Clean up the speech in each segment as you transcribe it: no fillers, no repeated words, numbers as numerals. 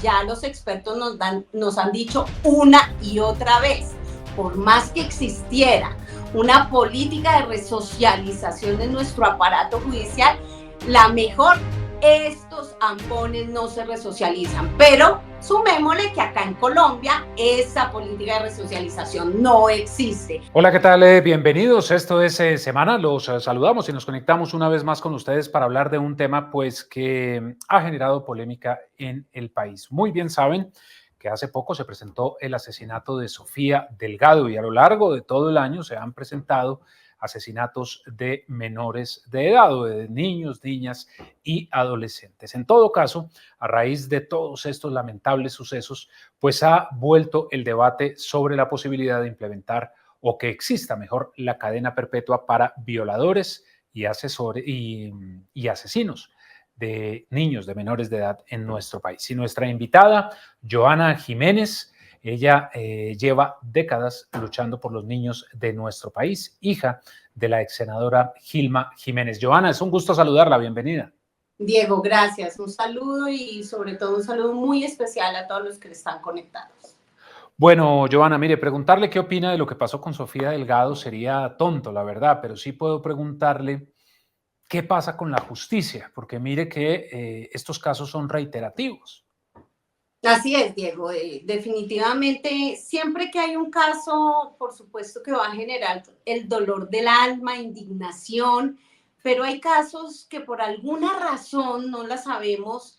ya los expertos nos han dicho una y otra vez, por más que existiera una política de resocialización de nuestro aparato judicial, la mejor, estos ampones no se resocializan. Pero sumémosle que acá en Colombia esa política de resocialización no existe. Hola, ¿qué tal? Bienvenidos. Esto es Semana. Los saludamos y nos conectamos una vez más con ustedes para hablar de un tema pues que ha generado polémica en el país. Muy bien saben que hace poco se presentó el asesinato de Sofía Delgado y a lo largo de todo el año se han presentado asesinatos de menores de edad, o de niños, niñas y adolescentes. En todo caso, a raíz de todos estos lamentables sucesos, pues ha vuelto el debate sobre la posibilidad de implementar o que exista mejor la cadena perpetua para violadores y asesinos de niños, de menores de edad en nuestro país. Y nuestra invitada, Joana Jiménez, ella lleva décadas luchando por los niños de nuestro país, hija de la ex senadora Gilma Jiménez. Joana, es un gusto saludarla, bienvenida. Diego, gracias. Un saludo y sobre todo un saludo muy especial a todos los que están conectados. Bueno, Joana, mire, preguntarle qué opina de lo que pasó con Sofía Delgado sería tonto, la verdad, pero sí puedo preguntarle qué pasa con la justicia, porque mire que estos casos son reiterativos. Así es, Diego. Definitivamente, siempre que hay un caso, por supuesto que va a generar el dolor del alma, indignación, pero hay casos que por alguna razón, no la sabemos,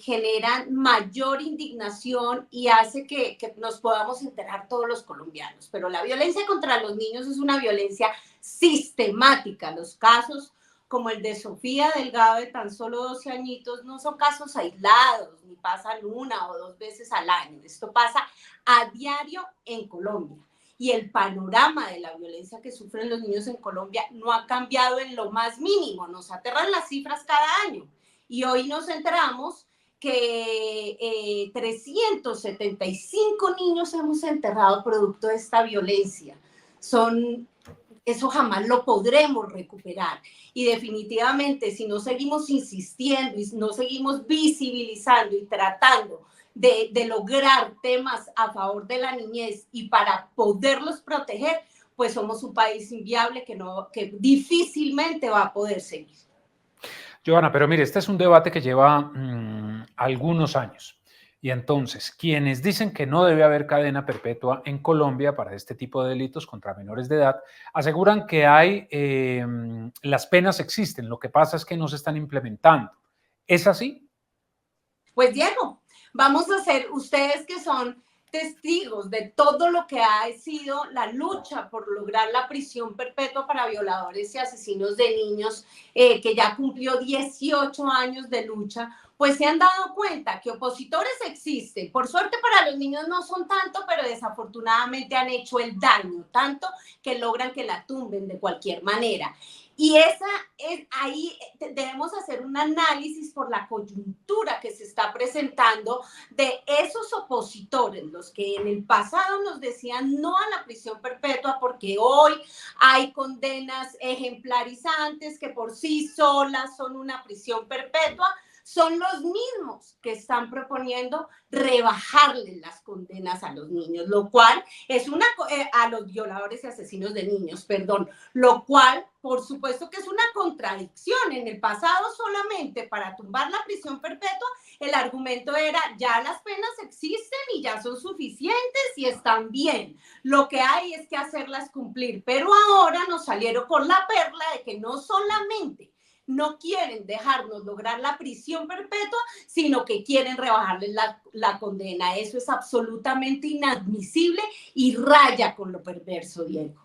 generan mayor indignación y hace que nos podamos enterar todos los colombianos. Pero la violencia contra los niños es una violencia sistemática. Los casos como el de Sofía Delgado de tan solo 12 añitos, no son casos aislados, ni pasan una o dos veces al año. Esto pasa a diario en Colombia. Y el panorama de la violencia que sufren los niños en Colombia no ha cambiado en lo más mínimo. Nos aterran las cifras cada año. Y hoy nos enteramos que 375 niños hemos enterrado producto de esta violencia. Eso jamás lo podremos recuperar. Y definitivamente, si no seguimos insistiendo y no seguimos visibilizando y tratando de lograr temas a favor de la niñez y para poderlos proteger, pues somos un país inviable que difícilmente va a poder seguir. Joana, pero mire, este es un debate que lleva algunos años. Y entonces, quienes dicen que no debe haber cadena perpetua en Colombia para este tipo de delitos contra menores de edad, aseguran que las penas existen, lo que pasa es que no se están implementando. ¿Es así? Pues Diego, vamos a hacer, ustedes que son testigos de todo lo que ha sido la lucha por lograr la prisión perpetua para violadores y asesinos de niños, que ya cumplió 18 años de lucha, pues se han dado cuenta que opositores existen. Por suerte para los niños no son tanto, pero desafortunadamente han hecho el daño, tanto que logran que la tumben de cualquier manera. Y ahí debemos hacer un análisis por la coyuntura que se está presentando de esos opositores, los que en el pasado nos decían no a la prisión perpetua porque hoy hay condenas ejemplarizantes que por sí solas son una prisión perpetua, son los mismos que están proponiendo rebajarle las condenas a los niños, lo cual es a los violadores y asesinos de niños, perdón, lo cual por supuesto que es una contradicción. En el pasado solamente para tumbar la prisión perpetua el argumento era ya las penas existen y ya son suficientes y están bien. Lo que hay es que hacerlas cumplir, pero ahora nos salieron con la perla de que no solamente no quieren dejarnos lograr la prisión perpetua, sino que quieren rebajarles la condena. Eso es absolutamente inadmisible y raya con lo perverso, Diego.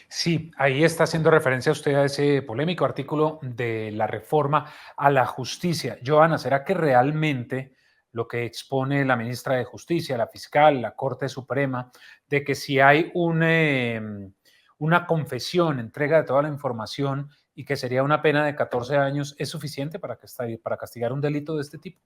Sí, ahí está haciendo referencia usted a ese polémico artículo de la reforma a la justicia. Joana, ¿será que realmente lo que expone la ministra de Justicia, la fiscal, la Corte Suprema, de que si hay una confesión, entrega de toda la información y que sería una pena de 14 años, es suficiente para castigar un delito de este tipo?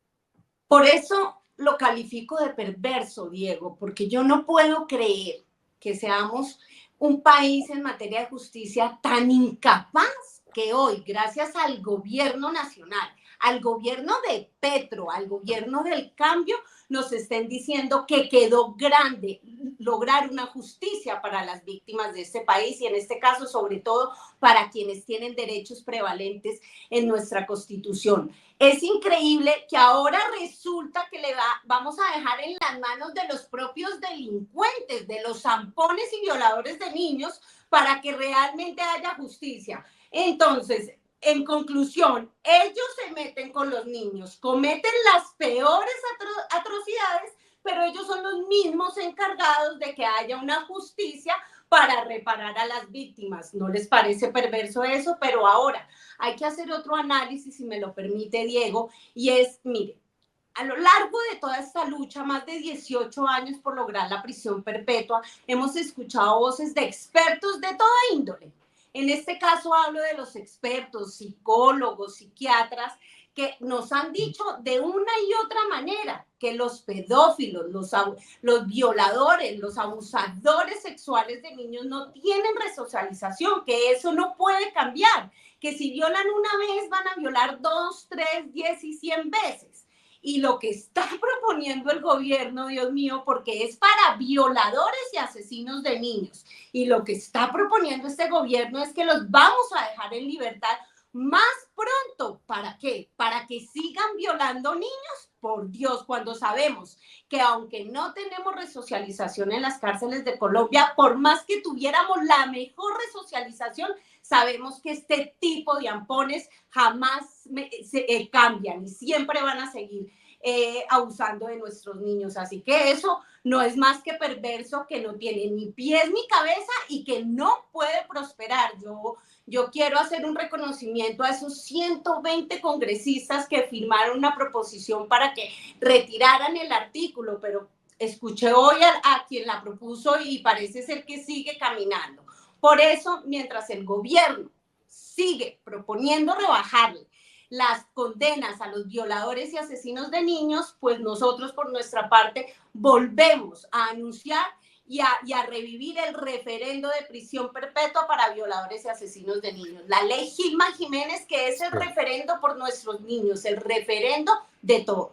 Por eso lo califico de perverso, Diego, porque yo no puedo creer que seamos un país en materia de justicia tan incapaz que hoy, gracias al gobierno nacional, al gobierno de Petro, al gobierno del cambio, nos estén diciendo que quedó grande lograr una justicia para las víctimas de este país y en este caso sobre todo para quienes tienen derechos prevalentes en nuestra Constitución. Es increíble que ahora resulta que vamos a dejar en las manos de los propios delincuentes, de los zampones y violadores de niños, para que realmente haya justicia. Entonces, en conclusión, ellos se meten con los niños, cometen las peores atrocidades, pero ellos son los mismos encargados de que haya una justicia para reparar a las víctimas. ¿No les parece perverso eso? Pero ahora hay que hacer otro análisis, si me lo permite Diego, y es, mire, a lo largo de toda esta lucha, más de 18 años por lograr la prisión perpetua, hemos escuchado voces de expertos de toda índole. En este caso hablo de los expertos, psicólogos, psiquiatras, que nos han dicho de una y otra manera que los pedófilos, los violadores, los abusadores sexuales de niños no tienen resocialización, que eso no puede cambiar, que si violan una vez van a violar 2, 3, 10 y 100 veces. Y lo que está proponiendo el gobierno, Dios mío, porque es para violadores y asesinos de niños, y lo que está proponiendo este gobierno es que los vamos a dejar en libertad más pronto. ¿Para qué? Para que sigan violando niños. Por Dios, cuando sabemos que aunque no tenemos resocialización en las cárceles de Colombia, por más que tuviéramos la mejor resocialización, sabemos que este tipo de ampones jamás cambian y siempre van a seguir abusando de nuestros niños. Así que eso no es más que perverso, que no tiene ni pies ni cabeza y que no puede prosperar. Yo quiero hacer un reconocimiento a esos 120 congresistas que firmaron una proposición para que retiraran el artículo, pero escuché hoy a quien la propuso y parece ser que sigue caminando. Por eso, mientras el gobierno sigue proponiendo rebajarle las condenas a los violadores y asesinos de niños, pues nosotros por nuestra parte volvemos a anunciar y a revivir el referendo de prisión perpetua para violadores y asesinos de niños. La ley Gilman Jiménez, que es el referendo por nuestros niños, el referendo de todos.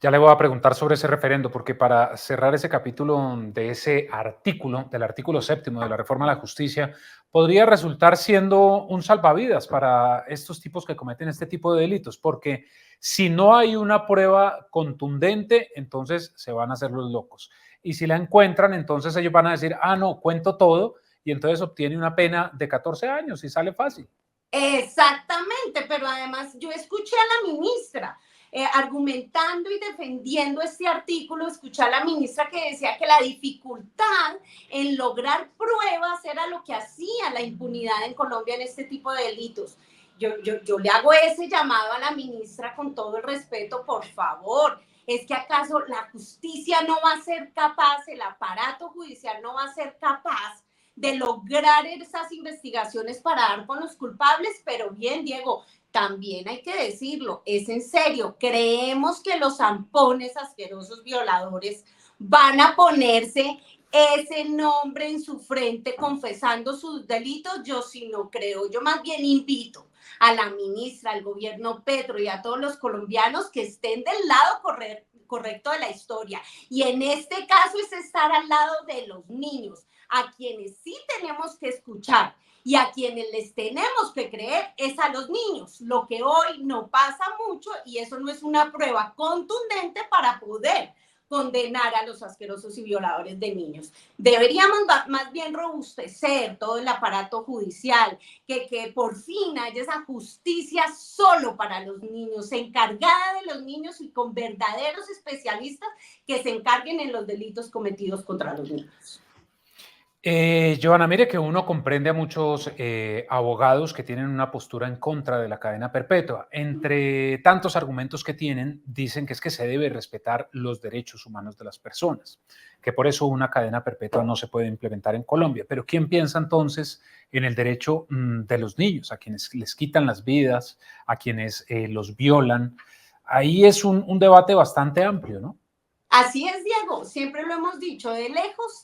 Ya le voy a preguntar sobre ese referendo, porque para cerrar ese capítulo de ese artículo, del artículo 7º de la reforma a la justicia, podría resultar siendo un salvavidas para estos tipos que cometen este tipo de delitos, porque si no hay una prueba contundente, entonces se van a hacer los locos. Y si la encuentran, entonces ellos van a decir, ah, no, cuento todo, y entonces obtiene una pena de 14 años y sale fácil. Exactamente, pero además yo escuché a la ministra argumentando y defendiendo este artículo. Escuché a la ministra que decía que la dificultad en lograr pruebas era lo que hacía la impunidad en Colombia en este tipo de delitos. Yo le hago ese llamado a la ministra con todo el respeto, por favor. ¿Es que acaso la justicia no va a ser capaz, el aparato judicial no va a ser capaz de lograr esas investigaciones para dar con los culpables? Pero bien, Diego, también hay que decirlo, es en serio, creemos que los zampones asquerosos violadores van a ponerse ese nombre en su frente confesando sus delitos. Yo sí no creo. Yo más bien invito a la ministra, al gobierno Petro y a todos los colombianos que estén del lado correcto de la historia. Y en este caso es estar al lado de los niños, a quienes sí tenemos que escuchar y a quienes les tenemos que creer es a los niños, lo que hoy no pasa mucho, y eso no es una prueba contundente para poder condenar a los asquerosos y violadores de niños. Deberíamos más bien robustecer todo el aparato judicial, que por fin haya esa justicia solo para los niños, encargada de los niños y con verdaderos especialistas que se encarguen en los delitos cometidos contra los niños. Johanna, mire que uno comprende a muchos abogados que tienen una postura en contra de la cadena perpetua. Entre tantos argumentos que tienen, dicen que es que se debe respetar los derechos humanos de las personas, que por eso una cadena perpetua no se puede implementar en Colombia. Pero ¿quién piensa entonces en el derecho de los niños, a quienes les quitan las vidas, a quienes los violan? Ahí es un debate bastante amplio, ¿no? Así es, Diego, siempre lo hemos dicho, de lejos,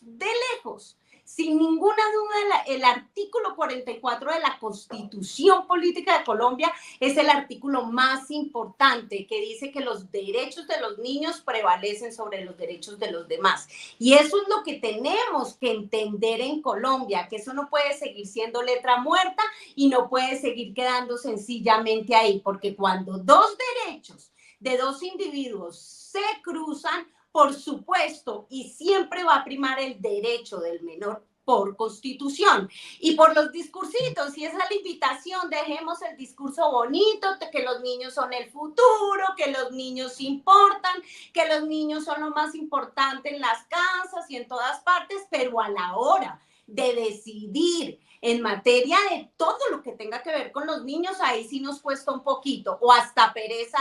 Sin ninguna duda, el artículo 44 de la Constitución Política de Colombia es el artículo más importante, que dice que los derechos de los niños prevalecen sobre los derechos de los demás. Y eso es lo que tenemos que entender en Colombia, que eso no puede seguir siendo letra muerta y no puede seguir quedando sencillamente ahí, porque cuando dos derechos de dos individuos se cruzan, por supuesto, y siempre va a primar el derecho del menor por constitución. Y por los discursitos, y esa es la invitación, dejemos el discurso bonito, de que los niños son el futuro, que los niños importan, que los niños son lo más importante en las casas y en todas partes, pero a la hora de decidir en materia de todo lo que tenga que ver con los niños, ahí sí nos cuesta un poquito, o hasta pereza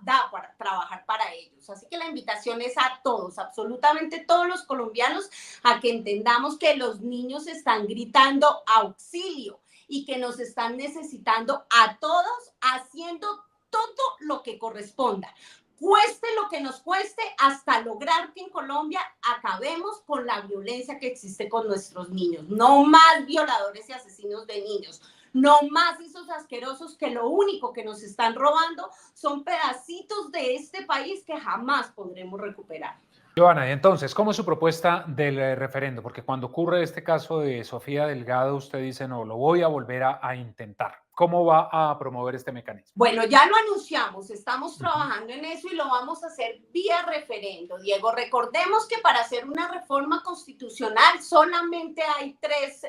da para trabajar para ellos. Así que la invitación es a todos, absolutamente todos los colombianos, a que entendamos que los niños están gritando auxilio y que nos están necesitando a todos, haciendo todo lo que corresponda. Cueste lo que nos cueste, hasta lograr que en Colombia acabemos con la violencia que existe con nuestros niños. No más violadores y asesinos de niños. No más esos asquerosos que lo único que nos están robando son pedacitos de este país que jamás podremos recuperar. Joana, entonces, ¿cómo es su propuesta del referendo? Porque cuando ocurre este caso de Sofía Delgado, usted dice, no, lo voy a volver a intentar. ¿Cómo va a promover este mecanismo? Bueno, ya lo anunciamos, estamos trabajando en eso y lo vamos a hacer vía referendo. Diego, recordemos que para hacer una reforma constitucional solamente hay tres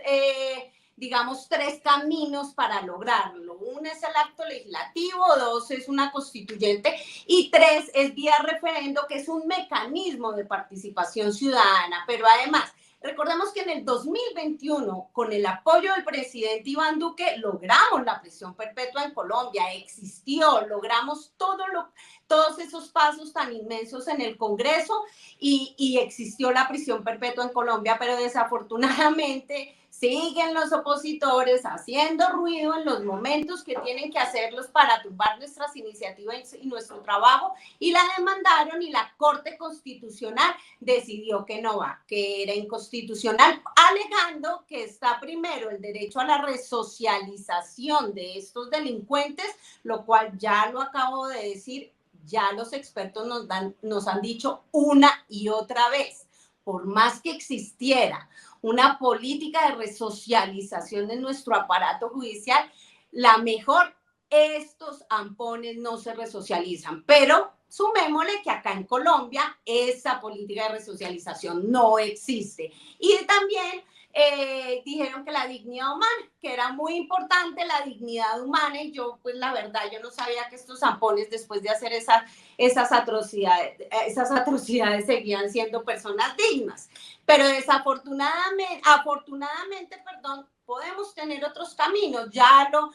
caminos para lograrlo. Uno es el acto legislativo, dos es una constituyente y tres es vía referendo, que es un mecanismo de participación ciudadana. Pero además, recordemos que en el 2021, con el apoyo del presidente Iván Duque, logramos la prisión perpetua en Colombia, existió, logramos todos esos pasos tan inmensos en el Congreso y existió la prisión perpetua en Colombia, pero desafortunadamente siguen los opositores haciendo ruido en los momentos que tienen que hacerlos para tumbar nuestras iniciativas y nuestro trabajo, y la demandaron y la Corte Constitucional decidió que no va, que era inconstitucional, alegando que está primero el derecho a la resocialización de estos delincuentes, lo cual ya lo acabo de decir, ya los expertos nos han dicho una y otra vez, por más que existiera una política de resocialización de nuestro aparato judicial, la mejor, estos ampones no se resocializan, pero sumémosle que acá en Colombia esa política de resocialización no existe. Y también dijeron que la dignidad humana, que era muy importante la dignidad humana, y yo pues la verdad yo no sabía que estos zampones, después de hacer esas atrocidades seguían siendo personas dignas, pero afortunadamente, podemos tener otros caminos. Ya lo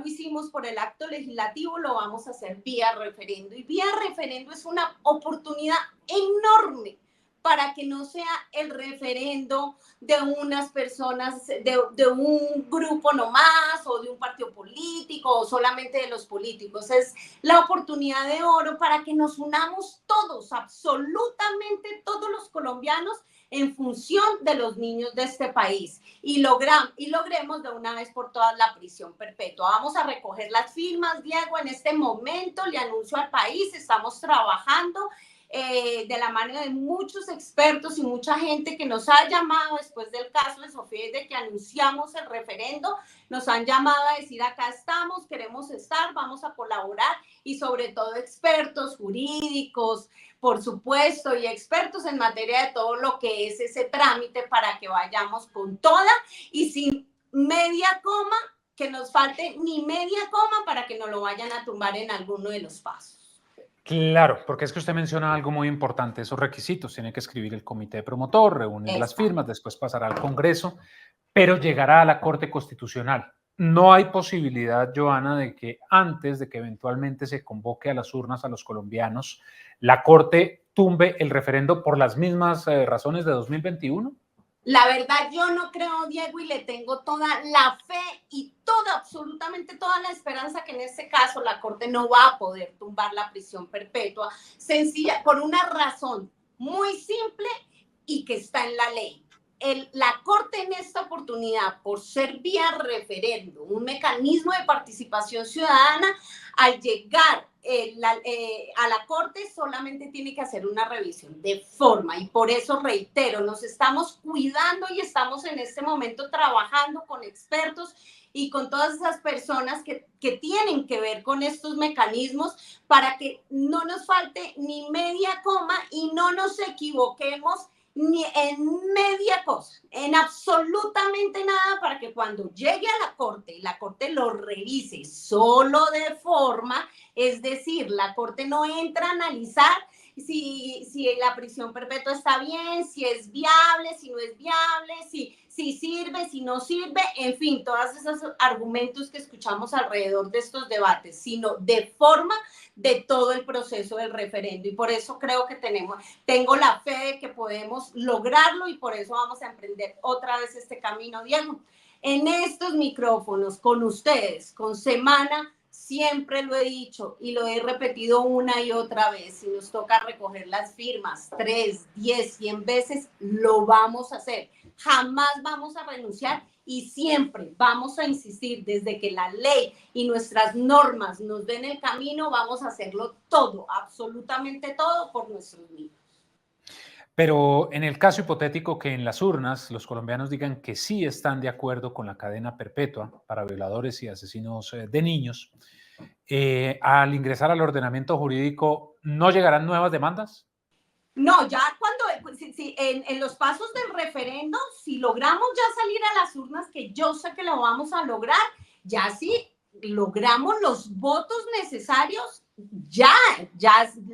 hicimos por el acto legislativo, lo vamos a hacer vía referendo, y vía referendo es una oportunidad enorme para que no sea el referendo de unas personas, de un grupo nomás, o de un partido político, o solamente de los políticos. Es la oportunidad de oro para que nos unamos todos, absolutamente todos los colombianos, en función de los niños de este país, y logremos de una vez por todas la prisión perpetua. Vamos a recoger las firmas, Diego, en este momento le anuncio al país, estamos trabajando de la mano de muchos expertos y mucha gente que nos ha llamado después del caso de Sofía, desde que anunciamos el referendo, nos han llamado a decir: acá estamos, queremos estar, vamos a colaborar, y sobre todo expertos jurídicos, por supuesto, y expertos en materia de todo lo que es ese trámite, para que vayamos con toda y sin media coma, que nos falte ni media coma para que nos lo vayan a tumbar en alguno de los pasos. Claro, porque es que usted menciona algo muy importante, esos requisitos. Tiene que escribir el comité promotor, reunir las firmas, después pasará al Congreso, pero llegará a la Corte Constitucional. No hay posibilidad, Joana, de que antes de que eventualmente se convoque a las urnas a los colombianos, la Corte tumbe el referendo por las mismas razones de 2021. La verdad, yo no creo, Diego, y le tengo toda la fe y absolutamente toda la esperanza que en este caso la Corte no va a poder tumbar la prisión perpetua, sencilla, por una razón muy simple y que está en la ley. la Corte en esta oportunidad, por ser vía referendo, un mecanismo de participación ciudadana, al llegar a la Corte solamente tiene que hacer una revisión de forma, y por eso reitero, nos estamos cuidando y estamos en este momento trabajando con expertos y con todas esas personas que tienen que ver con estos mecanismos para que no nos falte ni media coma y no nos equivoquemos ni en media cosa, en absolutamente nada, para que cuando llegue a la Corte lo revise solo de forma, es decir, la Corte no entra a analizar si la prisión perpetua está bien, si es viable, si no es viable, si sirve, si no sirve, en fin, todos esos argumentos que escuchamos alrededor de estos debates, sino de forma de todo el proceso del referendo. Y por eso creo que tengo la fe de que podemos lograrlo, y por eso vamos a emprender otra vez este camino, Diego. En estos micrófonos, con ustedes, con Semana, siempre lo he dicho y lo he repetido una y otra vez: si nos toca recoger las firmas 3, 10, 100 veces, lo vamos a hacer. Jamás vamos a renunciar y siempre vamos a insistir, desde que la ley y nuestras normas nos den el camino, vamos a hacerlo todo, absolutamente todo, por nuestros niños. Pero en el caso hipotético que en las urnas los colombianos digan que sí están de acuerdo con la cadena perpetua para violadores y asesinos de niños, al ingresar al ordenamiento jurídico, ¿no llegarán nuevas demandas? No, ya cuando, en los pasos del referendo, si logramos ya salir a las urnas, que yo sé que lo vamos a lograr, ya sí logramos los votos necesarios, ya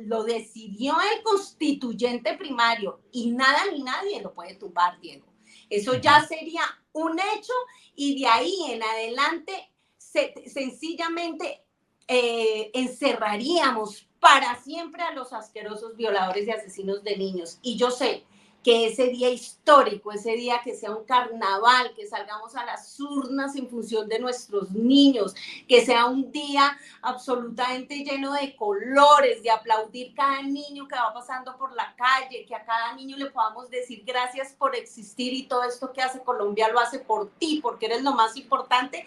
lo decidió el constituyente primario y nada ni nadie lo puede tumbar, Diego. Eso ya sería un hecho, y de ahí en adelante sencillamente encerraríamos para siempre a los asquerosos violadores y asesinos de niños. Y yo sé que ese día histórico, ese día que sea un carnaval, que salgamos a las urnas en función de nuestros niños, que sea un día absolutamente lleno de colores, de aplaudir cada niño que va pasando por la calle, que a cada niño le podamos decir gracias por existir, y todo esto que hace Colombia lo hace por ti, porque eres lo más importante.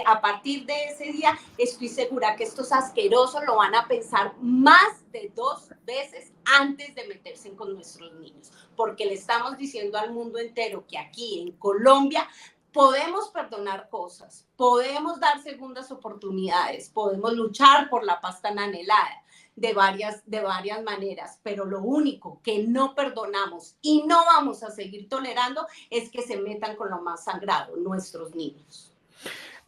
A partir de ese día, estoy segura que estos asquerosos lo van a pensar más de 2 veces antes de meterse con nuestros niños, porque le estamos diciendo al mundo entero que aquí en Colombia podemos perdonar cosas, podemos dar segundas oportunidades, podemos luchar por la paz tan anhelada de varias maneras, pero lo único que no perdonamos y no vamos a seguir tolerando es que se metan con lo más sagrado, nuestros niños.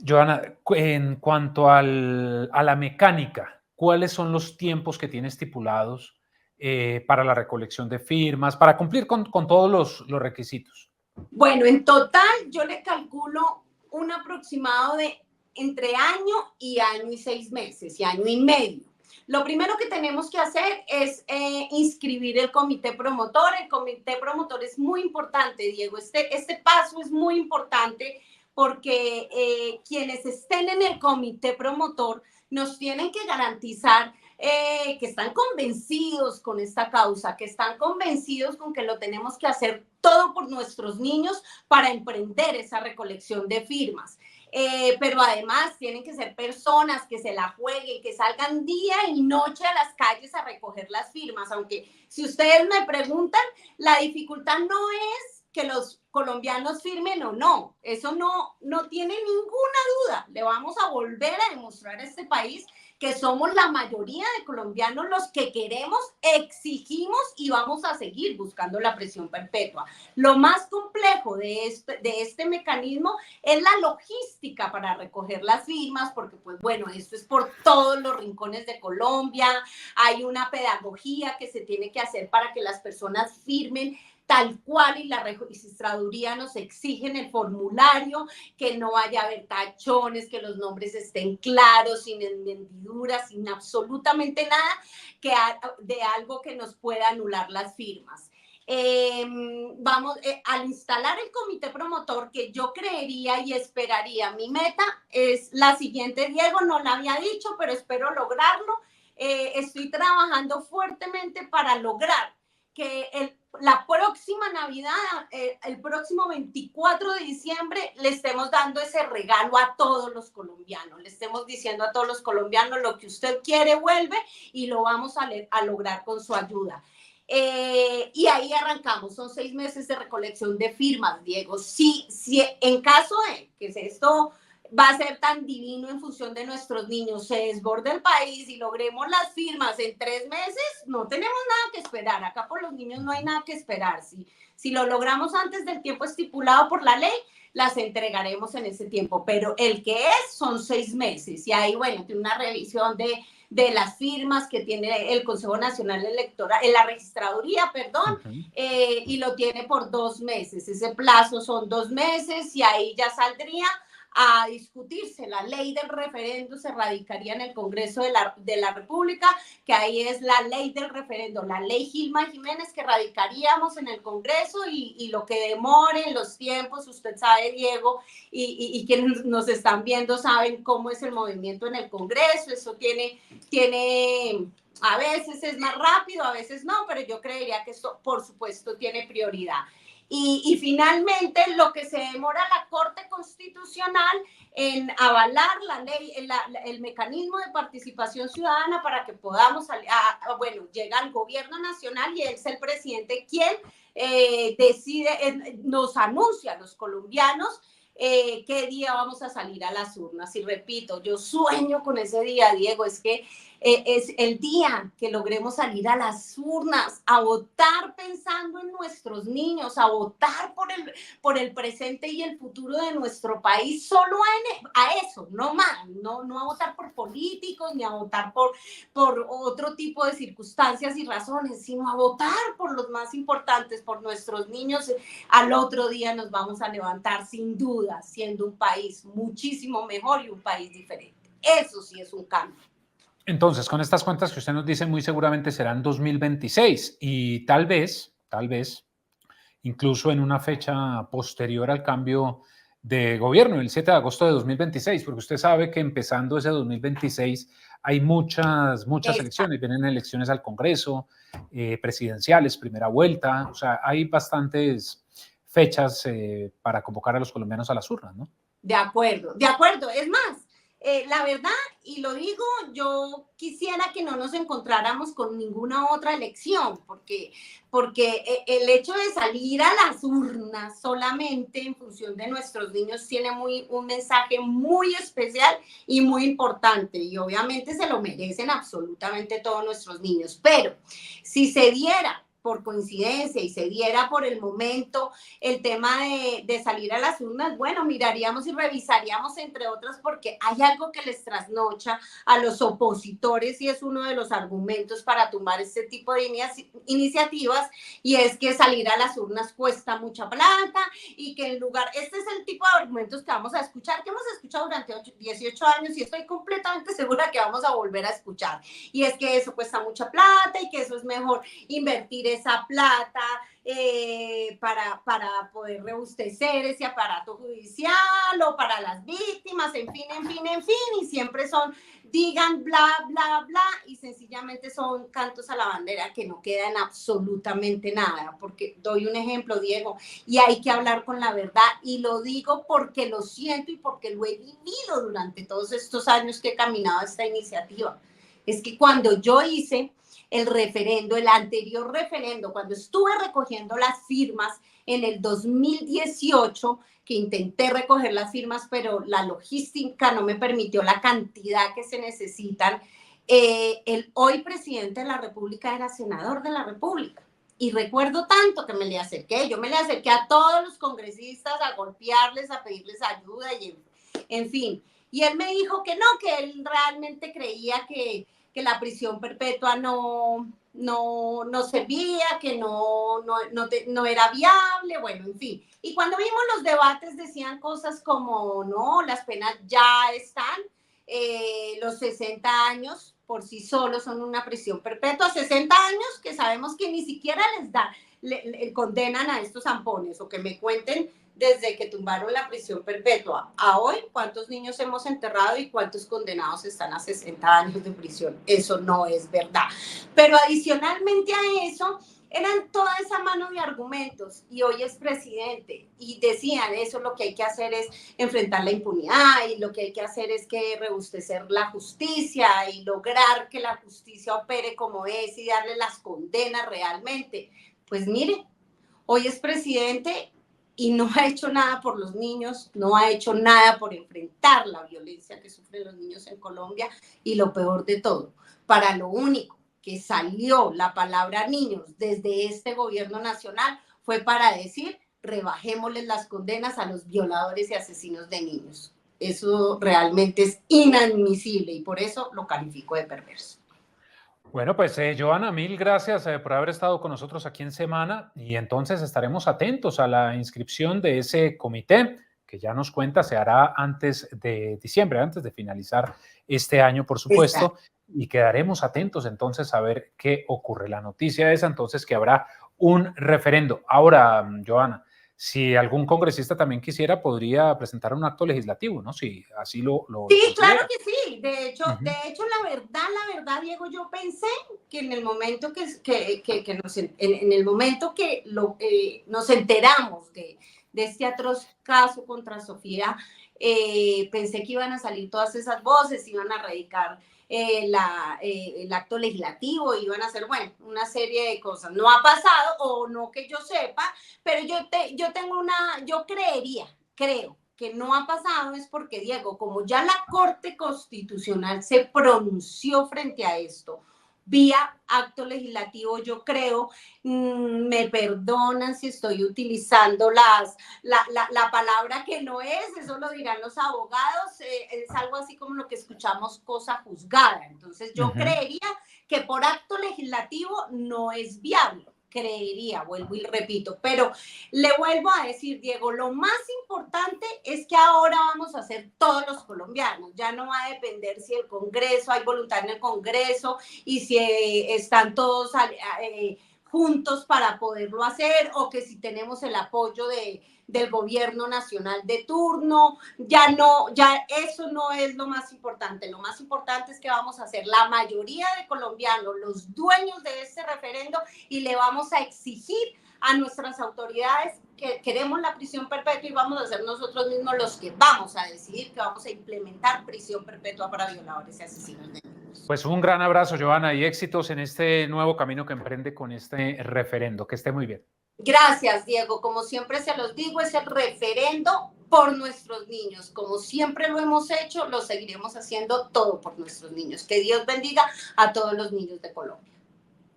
Johanna, en cuanto a la mecánica, ¿cuáles son los tiempos que tiene estipulados para la recolección de firmas, para cumplir con todos los requisitos? Bueno, en total yo le calculo un aproximado de entre año y 6 meses y año y medio. Lo primero que tenemos que hacer es inscribir el comité promotor. El comité promotor es muy importante, Diego. Este paso es muy importante, porque quienes estén en el comité promotor nos tienen que garantizar que están convencidos con esta causa, que están convencidos con que lo tenemos que hacer todo por nuestros niños para emprender esa recolección de firmas. Pero además tienen que ser personas que se la jueguen, que salgan día y noche a las calles a recoger las firmas, aunque si ustedes me preguntan, la dificultad no es que los colombianos firmen o no, eso no tiene ninguna duda. Le vamos a volver a demostrar a este país que somos la mayoría de colombianos los que queremos, exigimos y vamos a seguir buscando la prisión perpetua. Lo más complejo de este mecanismo es la logística para recoger las firmas, porque pues bueno, esto es por todos los rincones de Colombia, hay una pedagogía que se tiene que hacer para que las personas firmen tal cual, y la registraduría nos exige en el formulario que no vaya a haber tachones, que los nombres estén claros, sin hendiduras, sin absolutamente nada de algo que nos pueda anular las firmas. Al instalar el comité promotor, que yo creería y esperaría, mi meta es la siguiente, Diego, no la había dicho, pero espero lograrlo. Estoy trabajando fuertemente para lograr la próxima Navidad, el próximo 24 de diciembre, le estemos dando ese regalo a todos los colombianos. Le estemos diciendo a todos los colombianos: lo que usted quiere vuelve, y lo vamos a lograr con su ayuda. Y ahí arrancamos. Son 6 meses de recolección de firmas, Diego. Si en caso de que esto va a ser tan divino en función de nuestros niños, se desborde el país y logremos las firmas en 3 meses, no tenemos nada que esperar. Acá por los niños no hay nada que esperar. Si lo logramos antes del tiempo estipulado por la ley, las entregaremos en ese tiempo. Pero el que son 6 meses. Y ahí, bueno, tiene una revisión de las firmas que tiene el Consejo Nacional Electoral, la registraduría, perdón, y lo tiene por 2 meses. Ese plazo son 2 meses y ahí ya saldría a discutirse. La ley del referendo se radicaría en el Congreso de la República, que ahí es la ley del referendo, la ley Gilma Jiménez, que radicaríamos en el Congreso, y lo que demore en los tiempos, usted sabe, Diego, y quienes nos están viendo saben cómo es el movimiento en el Congreso. Eso tiene a veces es más rápido, a veces no, pero yo creería que esto, por supuesto, tiene prioridad. Y finalmente, lo que se demora la Corte Constitucional en avalar la ley, el mecanismo de participación ciudadana para que podamos, bueno, llega al gobierno nacional y es el presidente quien decide, nos anuncia a los colombianos qué día vamos a salir a las urnas. Y repito, yo sueño con ese día, Diego. Es que es el día que logremos salir a las urnas, a votar pensando en nuestros niños, a votar por el presente y el futuro de nuestro país. Solo a eso, no más, no a votar por políticos, ni a votar por otro tipo de circunstancias y razones, sino a votar por los más importantes, por nuestros niños. Al otro día nos vamos a levantar sin duda, siendo un país muchísimo mejor y un país diferente. Eso sí es un cambio. Entonces, con estas cuentas que usted nos dice, muy seguramente serán 2026 y tal vez, incluso en una fecha posterior al cambio de gobierno, el 7 de agosto de 2026, porque usted sabe que empezando ese 2026 hay muchas elecciones, vienen elecciones al Congreso, presidenciales, primera vuelta, o sea, hay bastantes fechas para convocar a los colombianos a las urnas, ¿no? De acuerdo. Es más, la verdad, y lo digo, yo quisiera que no nos encontráramos con ninguna otra elección, porque el hecho de salir a las urnas solamente en función de nuestros niños tiene un mensaje muy especial y muy importante, y obviamente se lo merecen absolutamente todos nuestros niños. Pero si se diera por coincidencia y se diera por el momento el tema de salir a las urnas, bueno, miraríamos y revisaríamos, entre otras, porque hay algo que les trasnocha a los opositores y es uno de los argumentos para tumbar este tipo de iniciativas, y es que salir a las urnas cuesta mucha plata y que en lugar, este es el tipo de argumentos que vamos a escuchar, que hemos escuchado durante 18 años y estoy completamente segura que vamos a volver a escuchar, y es que eso cuesta mucha plata y que eso es mejor invertir esa plata para poder rebustecer ese aparato judicial o para las víctimas, en fin, y siempre digan bla, bla, bla, y sencillamente son cantos a la bandera que no quedan absolutamente nada. Porque doy un ejemplo, Diego, y hay que hablar con la verdad, y lo digo porque lo siento y porque lo he vivido durante todos estos años que he caminado esta iniciativa. Es que cuando yo hice el anterior referendo, cuando estuve recogiendo las firmas en el 2018, que intenté recoger las firmas, pero la logística no me permitió la cantidad que se necesitan, el hoy presidente de la República era senador de la República. Y recuerdo tanto que yo me le acerqué a todos los congresistas a golpearles, a pedirles ayuda, y en fin. Y él me dijo que no, que él realmente creía que la prisión perpetua no servía, que no era viable, bueno, en fin. Y cuando vimos los debates decían cosas como, no, las penas ya están, los 60 años por sí solos son una prisión perpetua, 60 años que sabemos que ni siquiera le condenan a estos zampones, o que me cuenten desde que tumbaron la prisión perpetua a hoy, cuántos niños hemos enterrado y cuántos condenados están a 60 años de prisión. Eso no es verdad. Pero adicionalmente a eso, Eran toda esa mano de argumentos y hoy es presidente y decían eso lo que hay que hacer es enfrentar la impunidad y lo que hay que hacer es que rebustecer la justicia y lograr que la justicia opere como es y darle las condenas realmente. Pues mire, hoy es presidente y no ha hecho nada por los niños, no ha hecho nada por enfrentar la violencia que sufren los niños en Colombia y lo peor de todo, para lo único que salió la palabra niños desde este gobierno nacional fue para decir rebajémosles las condenas a los violadores y asesinos de niños. Eso realmente es inadmisible y por eso lo califico de perverso. Bueno, pues Johanna, mil gracias por haber estado con nosotros aquí en Semana y entonces estaremos atentos a la inscripción de ese comité que ya nos cuenta se hará antes de diciembre, antes de finalizar este año, por supuesto, y quedaremos atentos entonces a ver qué ocurre. La noticia es entonces que habrá un referendo. Ahora, Johanna, si algún congresista también quisiera, podría presentar un acto legislativo, ¿no? Si así lo Sí, claro considera. que sí. De hecho, la verdad, Diego, yo pensé que en el momento en el momento que nos enteramos de este atroz caso contra Sofía, pensé que iban a salir todas esas voces, iban a radicar el acto legislativo, iban a hacer, bueno, una serie de cosas. No ha pasado, o no que yo sepa, pero yo creo que no ha pasado es porque, Diego, como ya la Corte Constitucional se pronunció frente a esto, vía acto legislativo, yo creo, me perdonan si estoy utilizando la palabra que no es, eso lo dirán los abogados, es algo así como lo que escuchamos, cosa juzgada. Entonces yo creería que por acto legislativo no es viable. Creería, vuelvo y repito, pero le vuelvo a decir, Diego, lo más importante es que ahora vamos a ser todos los colombianos, ya no va a depender si el Congreso, hay voluntad en el Congreso y si están todos juntos para poderlo hacer o que si tenemos el apoyo del gobierno nacional de turno, ya eso no es lo más importante es que vamos a ser la mayoría de colombianos los dueños de este referendo y le vamos a exigir a nuestras autoridades que queremos la prisión perpetua y vamos a ser nosotros mismos los que vamos a decidir que vamos a implementar prisión perpetua para violadores y asesinos de niños. Pues un gran abrazo, Johanna, y éxitos en este nuevo camino que emprende con este referendo. Que esté muy bien. Gracias, Diego. Como siempre se los digo, es el referendo por nuestros niños. Como siempre lo hemos hecho, lo seguiremos haciendo todo por nuestros niños. Que Dios bendiga a todos los niños de Colombia.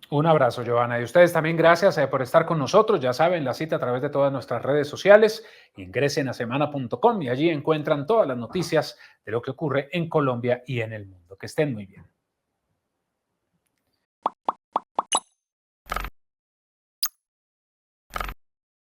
Un abrazo, Johanna. Y ustedes también gracias por estar con nosotros. Ya saben, la cita a través de todas nuestras redes sociales. Ingresen a semana.com y allí encuentran todas las noticias de lo que ocurre en Colombia y en el mundo. Que estén muy bien.